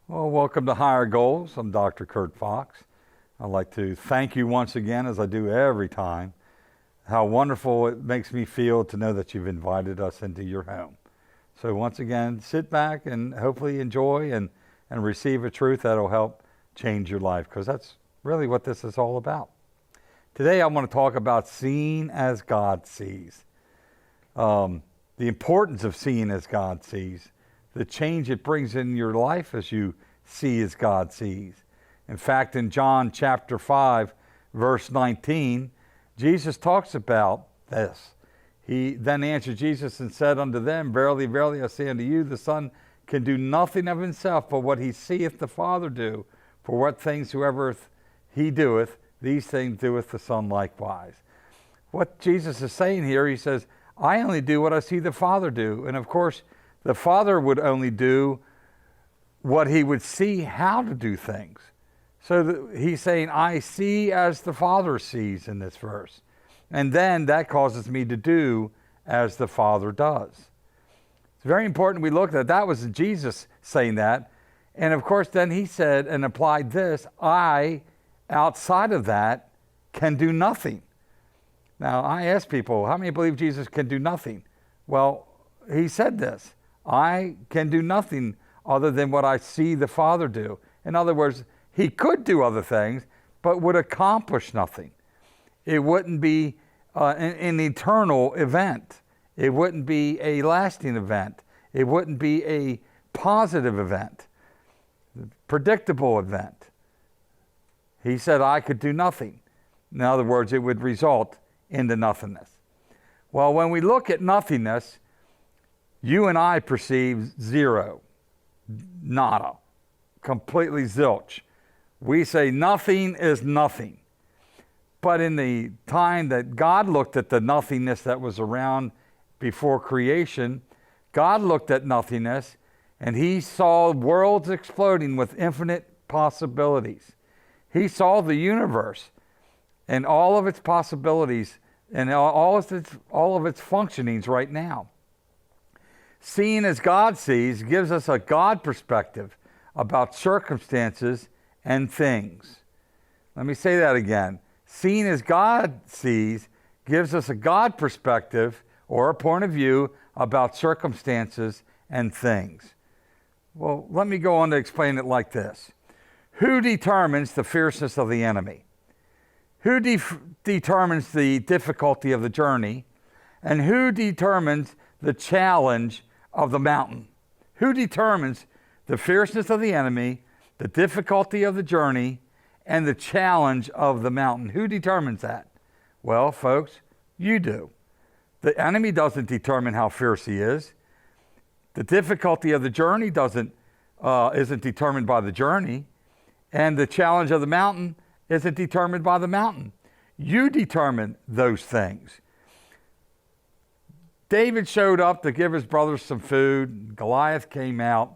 Well, welcome to Higher Goals. I'm Dr. Kurt Fox. I'd like to thank you once again, as I do every time, how wonderful it makes me feel to know that you've invited us into your home. So once again, sit back and hopefully enjoy and receive a truth that'll help change your life, because that's really what this is all about. Today I want to talk about seeing as God sees. The importance of seeing as God sees. The change it brings in your life as you see as God sees. In fact, in John chapter 5, verse 19, Jesus talks about this. He then answered Jesus and said unto them, Verily, verily, I say unto you, the Son can do nothing of himself, but what he seeth the Father do. For what things soever he doeth, these things doeth the Son likewise. What Jesus is saying here, he says, I only do what I see the Father do. And of course, the Father would only do what he would see how to do things. So he's saying, I see as the Father sees in this verse. And then that causes me to do as the Father does. It's very important we look at that. Was Jesus saying that. And of course, then he said and applied this, I, outside of that, can do nothing. Now, I ask people, how many believe Jesus can do nothing? Well, he said this. I can do nothing other than what I see the Father do. In other words, he could do other things, but would accomplish nothing. It wouldn't be an eternal event. It wouldn't be a lasting event. It wouldn't be a positive event, predictable event. He said, I could do nothing. In other words, it would result into nothingness. Well, when we look at nothingness, you and I perceive zero, nada, completely zilch. We say nothing is nothing. But in the time that God looked at the nothingness that was around before creation, God looked at nothingness and he saw worlds exploding with infinite possibilities. He saw the universe and all of its possibilities and all of its functionings right now. Seeing as God sees gives us a God perspective about circumstances and things. Let me say that again. Seeing as God sees gives us a God perspective or a point of view about circumstances and things. Well, let me go on to explain it like this. Who determines the fierceness of the enemy? Who determines the difficulty of the journey? And who determines the challenge of the mountain? Who determines the fierceness of the enemy, the difficulty of the journey, and the challenge of the mountain? Who determines that? Well, folks, you do. The enemy doesn't determine how fierce he is. The difficulty of the journey isn't determined by the journey, and the challenge of the mountain isn't determined by the mountain. You determine those things. David showed up to give his brothers some food. Goliath came out,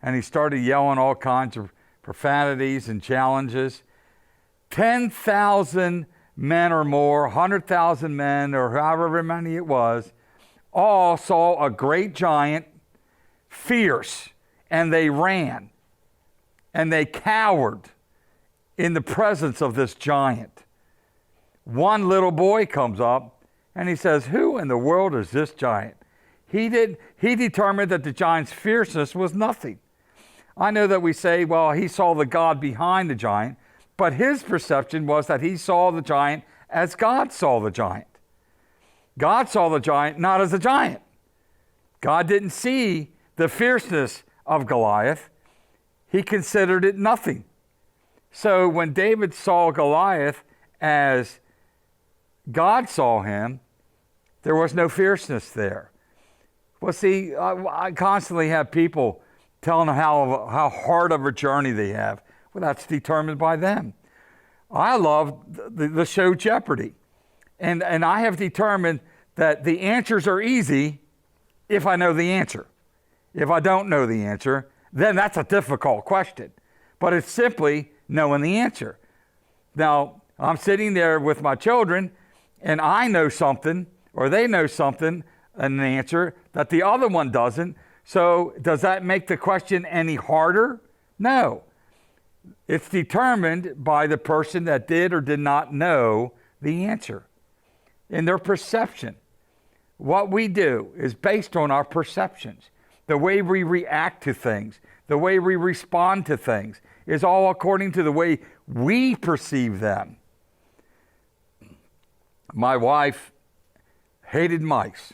and he started yelling all kinds of profanities and challenges. 10,000 men or more, 100,000 men, or however many it was, all saw a great giant, fierce, and they ran, and they cowered in the presence of this giant. One little boy comes up, and he says, who in the world is this giant? He determined that the giant's fierceness was nothing. I know that we say, well, he saw the God behind the giant, but his perception was that he saw the giant as God saw the giant. God saw the giant not as a giant. God didn't see the fierceness of Goliath. He considered it nothing. So when David saw Goliath as God saw him, there was no fierceness there. Well, see, I constantly have people telling them how hard of a journey they have. Well, that's determined by them. I love the show Jeopardy. And I have determined that the answers are easy if I know the answer. If I don't know the answer, then that's a difficult question. But it's simply knowing the answer. Now, I'm sitting there with my children, and I know something, or they know something, an answer that the other one doesn't. So does that make the question any harder? No. It's determined by the person that did or did not know the answer in their perception. What we do is based on our perceptions. The way we react to things, the way we respond to things is all according to the way we perceive them. My wife hated mice.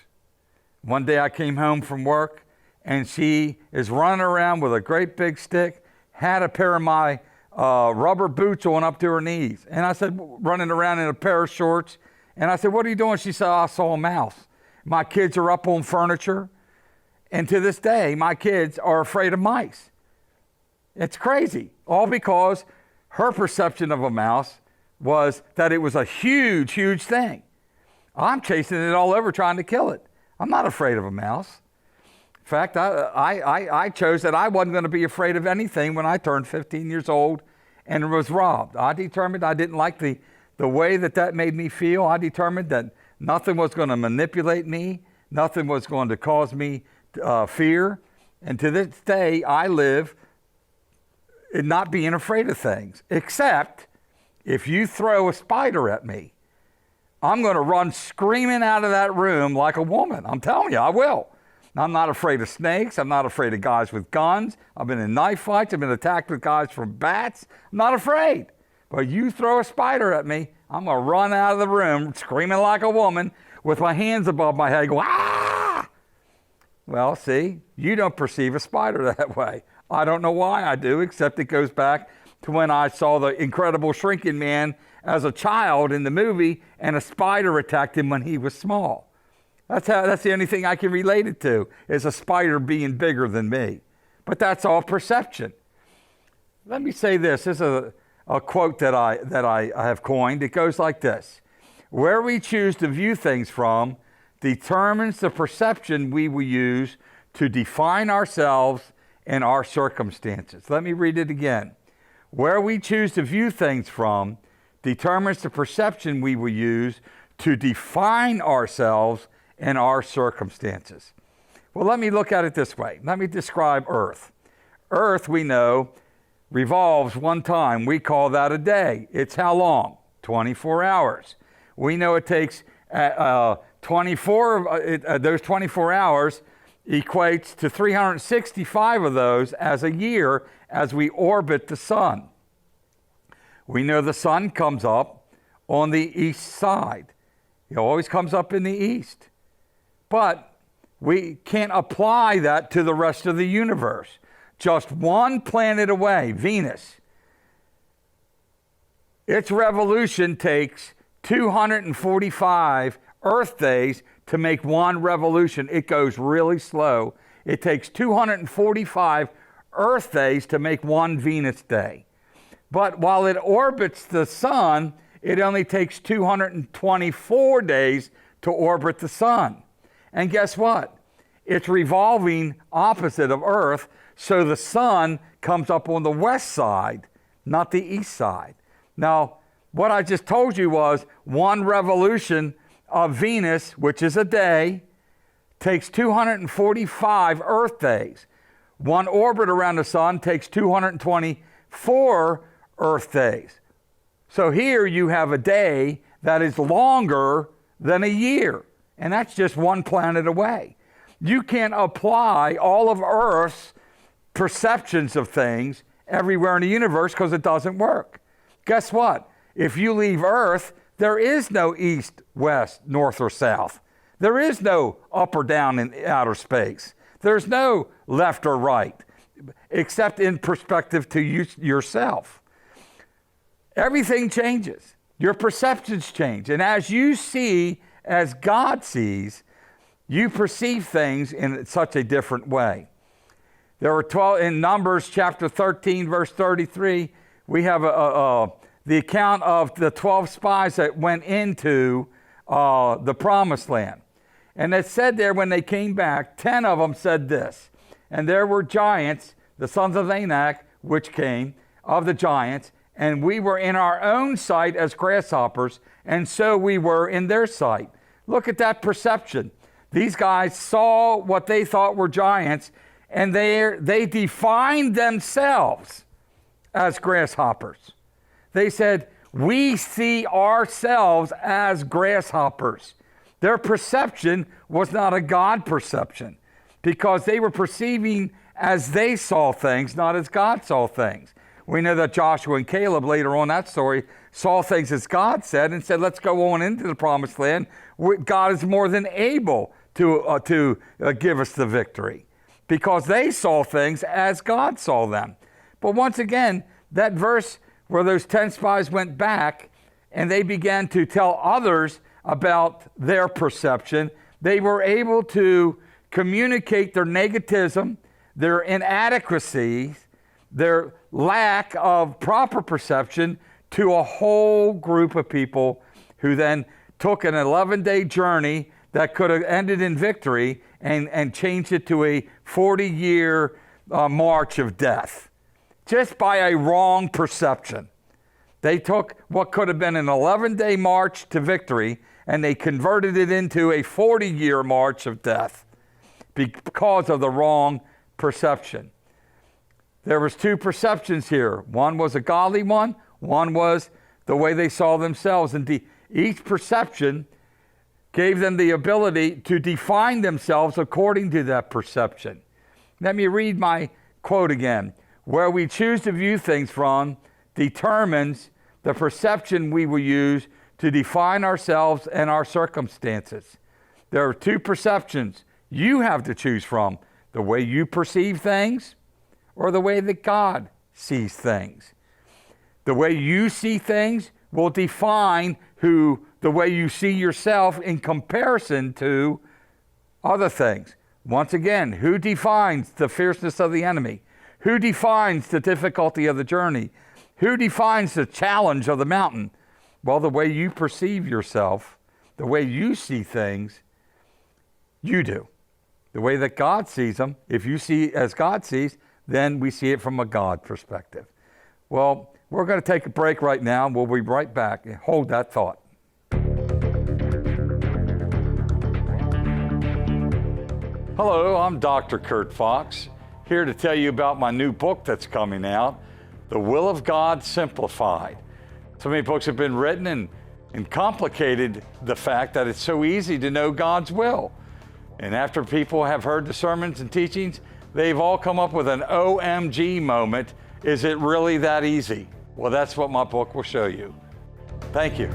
One day I came home from work and she is running around with a great big stick, had a pair of my rubber boots on up to her knees. And I said, running around in a pair of shorts. And I said, what are you doing? She said, I saw a mouse. My kids are up on furniture. And to this day, my kids are afraid of mice. It's crazy. All because her perception of a mouse was that it was a huge, huge thing. I'm chasing it all over trying to kill it. I'm not afraid of a mouse. In fact, I chose that I wasn't going to be afraid of anything when I turned 15 years old and was robbed. I determined I didn't like the way that made me feel. I determined that nothing was going to manipulate me. Nothing was going to cause me fear. And to this day, I live in not being afraid of things, except if you throw a spider at me, I'm going to run screaming out of that room like a woman. I'm telling you, I will. I'm not afraid of snakes. I'm not afraid of guys with guns. I've been in knife fights. I've been attacked with guys from bats. I'm not afraid. But you throw a spider at me, I'm going to run out of the room screaming like a woman with my hands above my head going, ah! Well, see, you don't perceive a spider that way. I don't know why I do, except it goes back to when I saw the Incredible Shrinking Man as a child in the movie, and a spider attacked him when he was small. That's the only thing I can relate it to, is a spider being bigger than me. But that's all perception. Let me say this. This is a quote that I have coined. It goes like this. Where we choose to view things from determines the perception we will use to define ourselves and our circumstances. Let me read it again. Where we choose to view things from determines the perception we will use to define ourselves and our circumstances. Well, let me look at it this way. Let me describe Earth. Earth, we know, revolves one time. We call that a day. It's how long? 24 hours. We know it takes 24, those 24 hours equates to 365 of those as a year as we orbit the sun. We know the sun comes up on the east side. It always comes up in the east. But we can't apply that to the rest of the universe. Just one planet away, Venus. Its revolution takes 245 Earth days to make one revolution. It goes really slow. It takes 245 Earth days to make one Venus day. But while it orbits the sun, it only takes 224 days to orbit the sun. And guess what? It's revolving opposite of Earth, so the sun comes up on the west side, not the east side. Now, what I just told you was one revolution of Venus, which is a day, takes 245 Earth days. One orbit around the sun takes 224 Earth days. So here you have a day that is longer than a year, and that's just one planet away. You can't apply all of Earth's perceptions of things everywhere in the universe because it doesn't work. Guess what? If you leave Earth, there is no east, west, north, or south. There is no up or down in outer space. There's no left or right, except in perspective to yourself. Everything changes. Your perceptions change. And as you see, as God sees, you perceive things in such a different way. There are 12, in Numbers chapter 13, verse 33, we have the account of the 12 spies that went into the promised land. And it said there when they came back, 10 of them said this, and there were giants, the sons of Anak, which came, of the giants, and we were in our own sight as grasshoppers, and so we were in their sight. Look at that perception. These guys saw what they thought were giants, and they defined themselves as grasshoppers. They said, we see ourselves as grasshoppers. Their perception was not a God perception, because they were perceiving as they saw things, not as God saw things. We know that Joshua and Caleb later on that story saw things as God said and said, let's go on into the promised land. God is more than able to give us the victory, because they saw things as God saw them. But once again, that verse where those 10 spies went back and they began to tell others about their perception, they were able to communicate their negativism, their inadequacies, their lack of proper perception to a whole group of people, who then took an 11-day journey that could have ended in victory and changed it to a 40-year march of death, just by a wrong perception. They took what could have been an 11-day march to victory and they converted it into a 40-year march of death because of the wrong perception. There was two perceptions here. One was a godly one. One was the way they saw themselves. And each perception gave them the ability to define themselves according to that perception. Let me read my quote again. Where we choose to view things from determines the perception we will use to define ourselves and our circumstances. There are two perceptions you have to choose from: the way you perceive things or the way that God sees things. The way you see things will define the way you see yourself in comparison to other things. Once again, who defines the fierceness of the enemy? Who defines the difficulty of the journey? Who defines the challenge of the mountain? Well, the way you perceive yourself, the way you see things, you do. The way that God sees them, if you see as God sees, then we see it from a God perspective. Well, we're going to take a break right now, and we'll be right back. Hold that thought. Hello, I'm Dr. Kurt Fox, here to tell you about my new book that's coming out, The Will of God Simplified. So many books have been written and complicated the fact that it's so easy to know God's will. And after people have heard the sermons and teachings, they've all come up with an OMG moment. Is it really that easy? Well, that's what my book will show you. Thank you.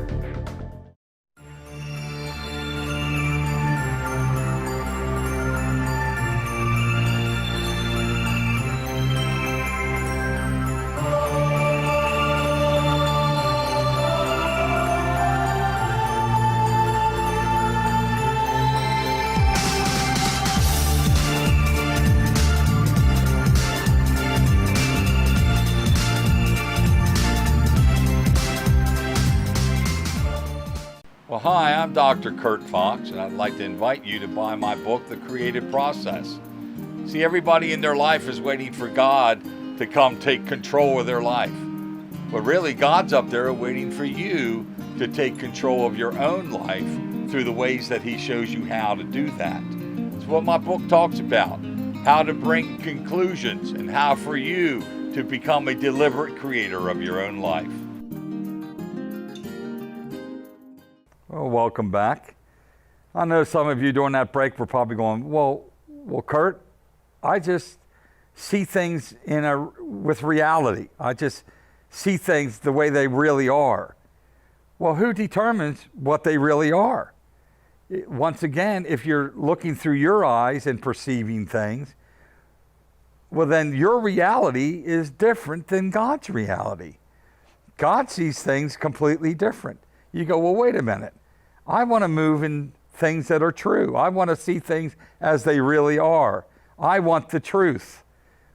Well, hi, I'm Dr. Kurt Fox, and I'd like to invite you to buy my book, The Creative Process. See, everybody in their life is waiting for God to come take control of their life. But really, God's up there waiting for you to take control of your own life through the ways that He shows you how to do that. It's what my book talks about, how to bring conclusions and how for you to become a deliberate creator of your own life. Well, welcome back. I know some of you during that break were probably going, well, Kurt, I just see things with reality. I just see things the way they really are. Well, who determines what they really are? Once again, if you're looking through your eyes and perceiving things, well, then your reality is different than God's reality. God sees things completely different. You go, well, wait a minute. I want to move in things that are true. I want to see things as they really are. I want the truth.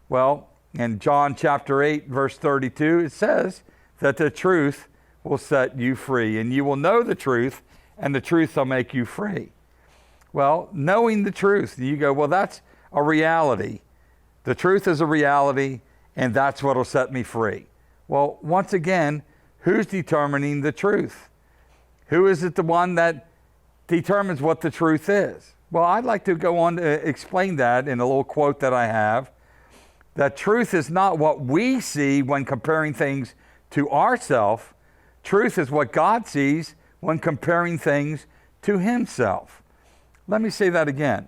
Well, in John chapter 8, verse 32, it says that the truth will set you free, and you will know the truth, and the truth will make you free. Well, knowing the truth, you go, well, that's a reality. The truth is a reality, and that's what will set me free. Well, once again, who's determining the truth? Who is it the one that determines what the truth is? Well, I'd like to go on to explain that in a little quote that I have, that truth is not what we see when comparing things to ourselves. Truth is what God sees when comparing things to himself. Let me say that again.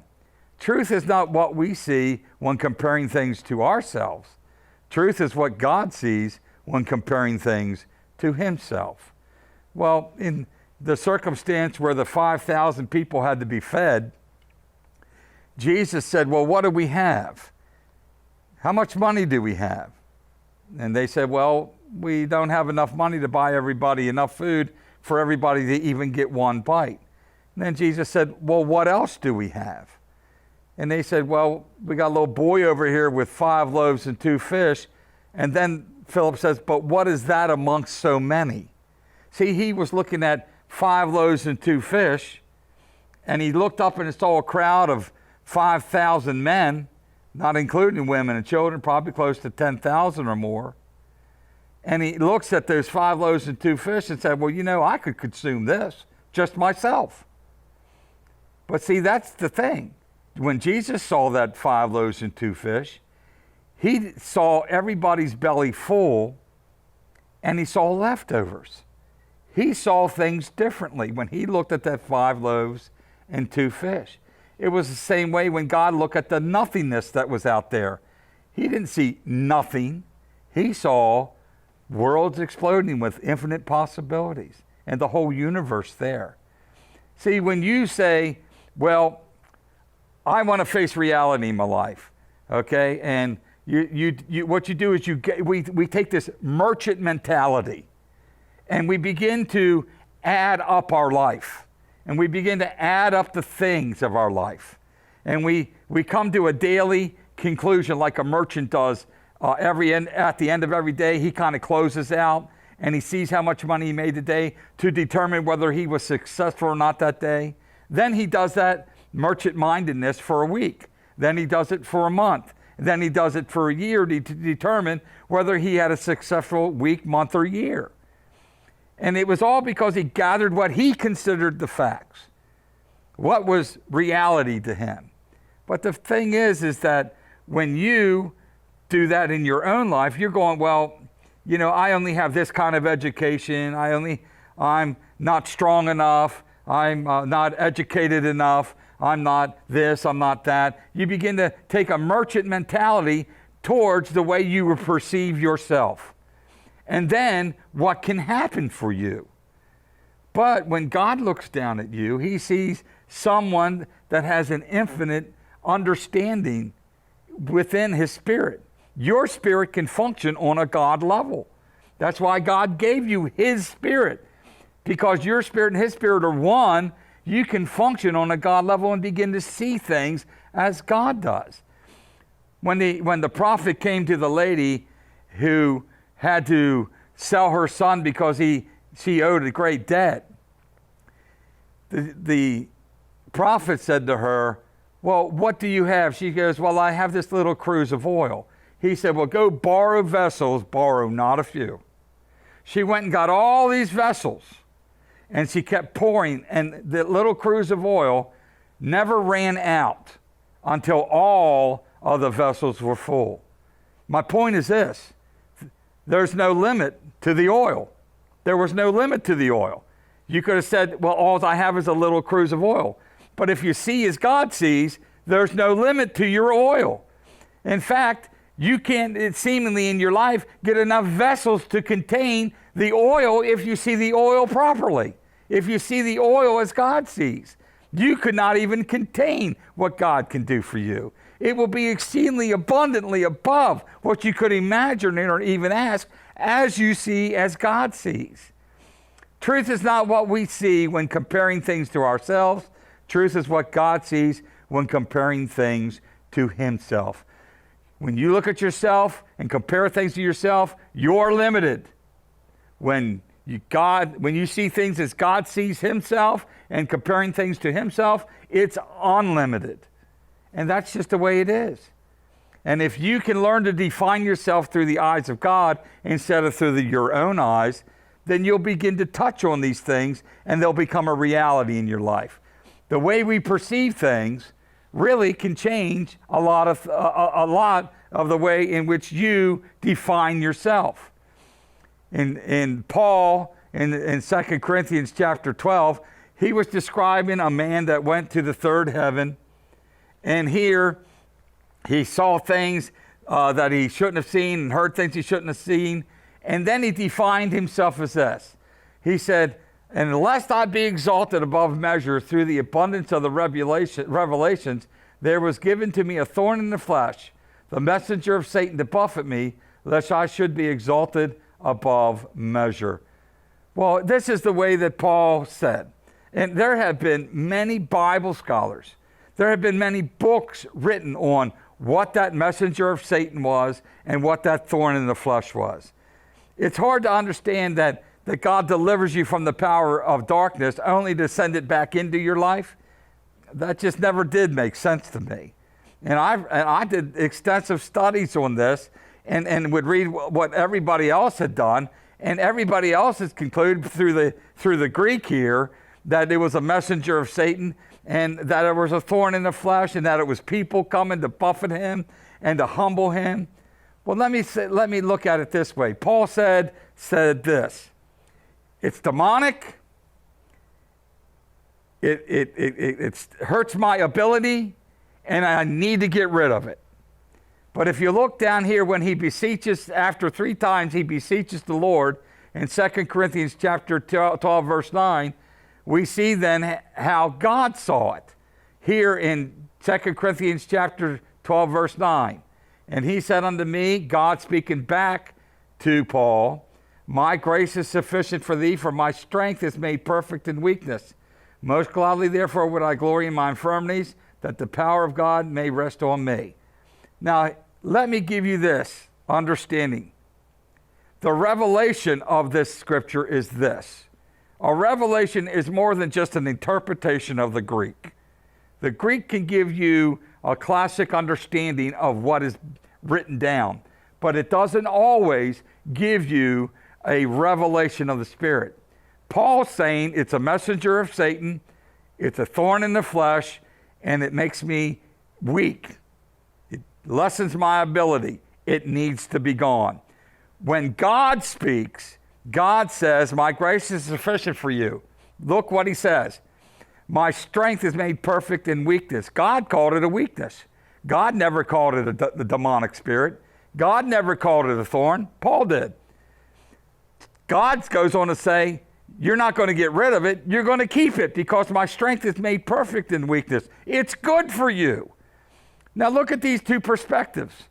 Truth is not what we see when comparing things to ourselves. Truth is what God sees when comparing things to himself. Well, in the circumstance where the 5,000 people had to be fed, Jesus said, well, what do we have? How much money do we have? And they said, well, we don't have enough money to buy everybody enough food for everybody to even get one bite. And then Jesus said, well, what else do we have? And they said, well, we got a little boy over here with 5 loaves and 2 fish. And then Philip says, but what is that amongst so many? See, he was looking at 5 loaves and 2 fish, and he looked up and saw a crowd of 5,000 men, not including women and children, probably close to 10,000 or more. And he looks at those 5 loaves and 2 fish and said, well, you know, I could consume this just myself. But see, that's the thing. When Jesus saw that 5 loaves and 2 fish, he saw everybody's belly full, and he saw leftovers. He saw things differently when he looked at that 5 loaves and 2 fish. It was the same way when God looked at the nothingness that was out there. He didn't see nothing. He saw worlds exploding with infinite possibilities and the whole universe there. See, when you say, well, I want to face reality in my life, okay? And what you do is we take this merchant mentality and we begin to add up our life. And we begin to add up the things of our life. And we come to a daily conclusion like a merchant does at the end of every day. He kind of closes out and he sees how much money he made today to determine whether he was successful or not that day. Then he does that merchant mindedness for a week. Then he does it for a month. Then he does it for a year to determine whether he had a successful week, month, or year. And it was all because he gathered what he considered the facts, what was reality to him. But the thing is that when you do that in your own life, you're going, well, you know, I only have this kind of education. I'm not strong enough. I'm not educated enough. I'm not this, I'm not that. You begin to take a merchant mentality towards the way you perceive yourself. And then what can happen for you? But when God looks down at you, he sees someone that has an infinite understanding within his spirit. Your spirit can function on a God level. That's why God gave you his spirit. Because your spirit and his spirit are one, you can function on a God level and begin to see things as God does. When the prophet came to the lady who had to sell her son because she owed a great debt, the prophet said to her, well, what do you have? She goes, well, I have this little cruse of oil. He said, well, go borrow vessels, borrow not a few. She went and got all these vessels, and she kept pouring, and the little cruse of oil never ran out until all of the vessels were full. My point is this: there's no limit to the oil. There was no limit to the oil. You could have said, well, all I have is a little cruse of oil. But if you see as God sees, there's no limit to your oil. In fact, you can't seemingly in your life get enough vessels to contain the oil if you see the oil properly. If you see the oil as God sees, you could not even contain what God can do for you. It will be exceedingly abundantly above what you could imagine or even ask, as you see as God sees. Truth is not what we see when comparing things to ourselves. Truth is what God sees when comparing things to himself. When you look at yourself and compare things to yourself, you're limited. When you see things as God sees himself and comparing things to himself, it's unlimited. And that's just the way it is. And if you can learn to define yourself through the eyes of God instead of through your own eyes, then you'll begin to touch on these things and they'll become a reality in your life. the way we perceive things really can change a lot of the way in which you define yourself. In Paul, in 2 Corinthians chapter 12, he was describing a man that went to the third heaven, and here he saw things that he shouldn't have seen and heard things he shouldn't have seen, and then he defined himself as this. He said, "And lest I be exalted above measure through the abundance of the revelations, there was given to me a thorn in the flesh, the messenger of Satan to buffet me, lest I should be exalted above measure." Well, this is the way that Paul said. And there have been many Bible scholars. There have been many books written on what that messenger of Satan was and what that thorn in the flesh was. It's hard to understand that God delivers you from the power of darkness only to send it back into your life. That just never did make sense to me. And I did extensive studies on this and would read what everybody else had done, and everybody else has concluded through the Greek here that it was a messenger of Satan, and that it was a thorn in the flesh, and that it was people coming to buffet him and to humble him. Well, let me look at it this way. Paul said this: it's demonic. It hurts my ability, and I need to get rid of it. But if you look down here, when he beseeches, after 3 times he beseeches the Lord, in 2 Corinthians chapter 12, verse 9, we see then how God saw it. Here in 2 Corinthians chapter 12, verse 9. "And he said unto me," God speaking back to Paul, "My grace is sufficient for thee, for my strength is made perfect in weakness. Most gladly, therefore, would I glory in my infirmities, that the power of God may rest on me." Now, let me give you this understanding. The revelation of this scripture is this. A revelation is more than just an interpretation of the Greek. The Greek can give you a classic understanding of what is written down, but it doesn't always give you a revelation of the Spirit. Paul's saying it's a messenger of Satan, it's a thorn in the flesh, and it makes me weak. It lessens my ability. It needs to be gone. When God speaks, God says, "My grace is sufficient for you." Look what he says. "My strength is made perfect in weakness." God called it a weakness. God never called it a demonic spirit. God never called it a thorn. Paul did. God goes on to say, "You're not going to get rid of it. You're going to keep it, because my strength is made perfect in weakness." It's good for you. Now look at these two perspectives.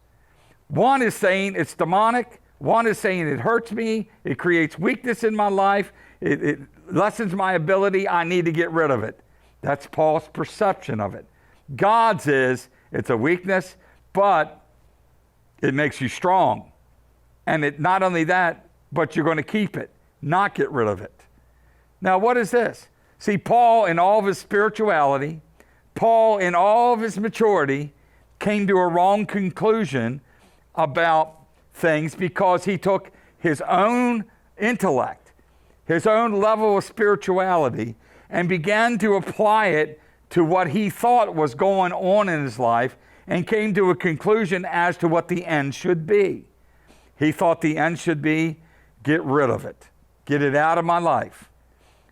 One is saying it's demonic. One is saying it hurts me. It creates weakness in my life. It lessens my ability. I need to get rid of it. That's Paul's perception of it. God's is, it's a weakness, but it makes you strong. And it not only that, but you're going to keep it, not get rid of it. Now, what is this? See, Paul, in all of his spirituality, Paul, in all of his maturity, came to a wrong conclusion about things because he took his own intellect, his own level of spirituality, and began to apply it to what he thought was going on in his life, and came to a conclusion as to what the end should be. He thought the end should be, get rid of it. Get it out of my life.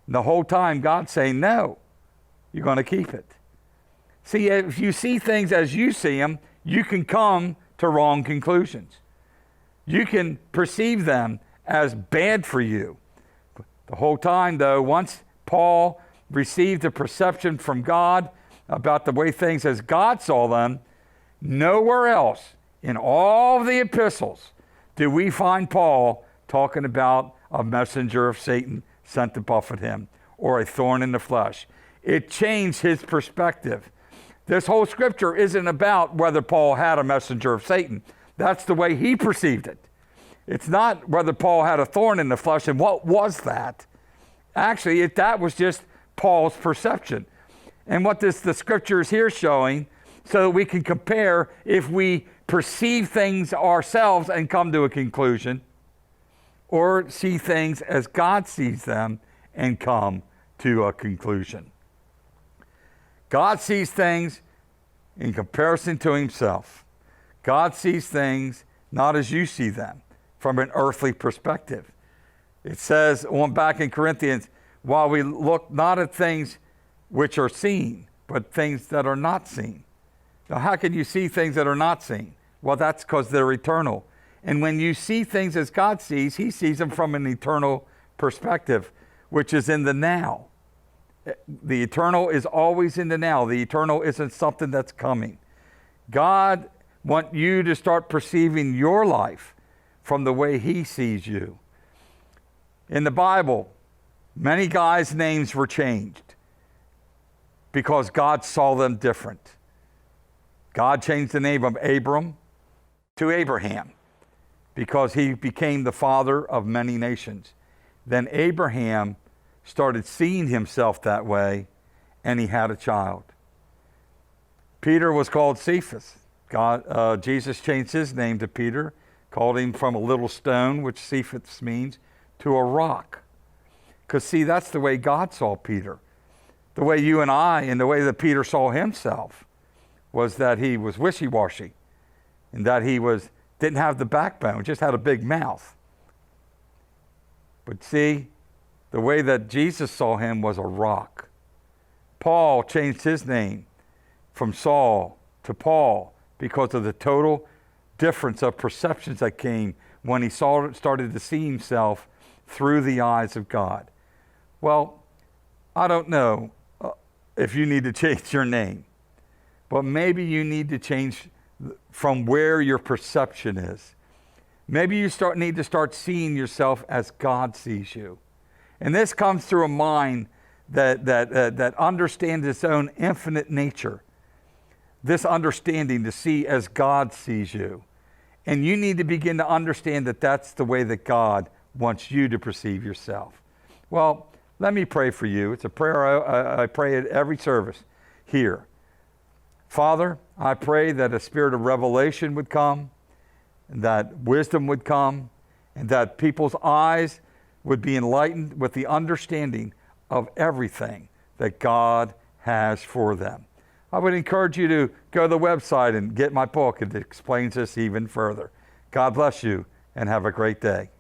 And the whole time God's saying, no, you're going to keep it. See, if you see things as you see them, you can come to wrong conclusions. You can perceive them as bad for you. The whole time, though, once Paul received a perception from God about the way things as God saw them, nowhere else in all the epistles do we find Paul talking about a messenger of Satan sent to buffet him or a thorn in the flesh. It changed his perspective. This whole scripture isn't about whether Paul had a messenger of Satan. That's the way he perceived it. It's not whether Paul had a thorn in the flesh and what was that. Actually, that was just Paul's perception. And what the scripture is here showing, so that we can compare if we perceive things ourselves and come to a conclusion, or see things as God sees them and come to a conclusion. God sees things in comparison to himself. God sees things not as you see them, from an earthly perspective. It says back in Corinthians, while we look not at things which are seen, but things that are not seen. Now, how can you see things that are not seen? Well, that's because they're eternal. And when you see things as God sees, he sees them from an eternal perspective, which is in the now. The eternal is always in the now. The eternal isn't something that's coming. God wants you to start perceiving your life from the way he sees you. In the Bible, many guys' names were changed because God saw them different. God changed the name of Abram to Abraham because he became the father of many nations. Then Abraham started seeing himself that way, and he had a child. Peter was called Cephas. Jesus changed his name to Peter, called him from a little stone, which Cephas means, to a rock. Because see, that's the way God saw Peter. The way you and I, and the way that Peter saw himself, was that he was wishy-washy, and that he didn't have the backbone, just had a big mouth. But see, the way that Jesus saw him was a rock. Paul changed his name from Saul to Paul because of the total difference of perceptions that came when he started to see himself through the eyes of God. Well, I don't know if you need to change your name, but maybe you need to change from where your perception is. Maybe you need to start seeing yourself as God sees you. And this comes through a mind that understands its own infinite nature. This understanding to see as God sees you. And you need to begin to understand that that's the way that God wants you to perceive yourself. Well, let me pray for you. It's a prayer I pray at every service here. Father, I pray that a spirit of revelation would come, and that wisdom would come, and that people's eyes would be enlightened with the understanding of everything that God has for them. I would encourage you to go to the website and get my book. It explains this even further. God bless you and have a great day.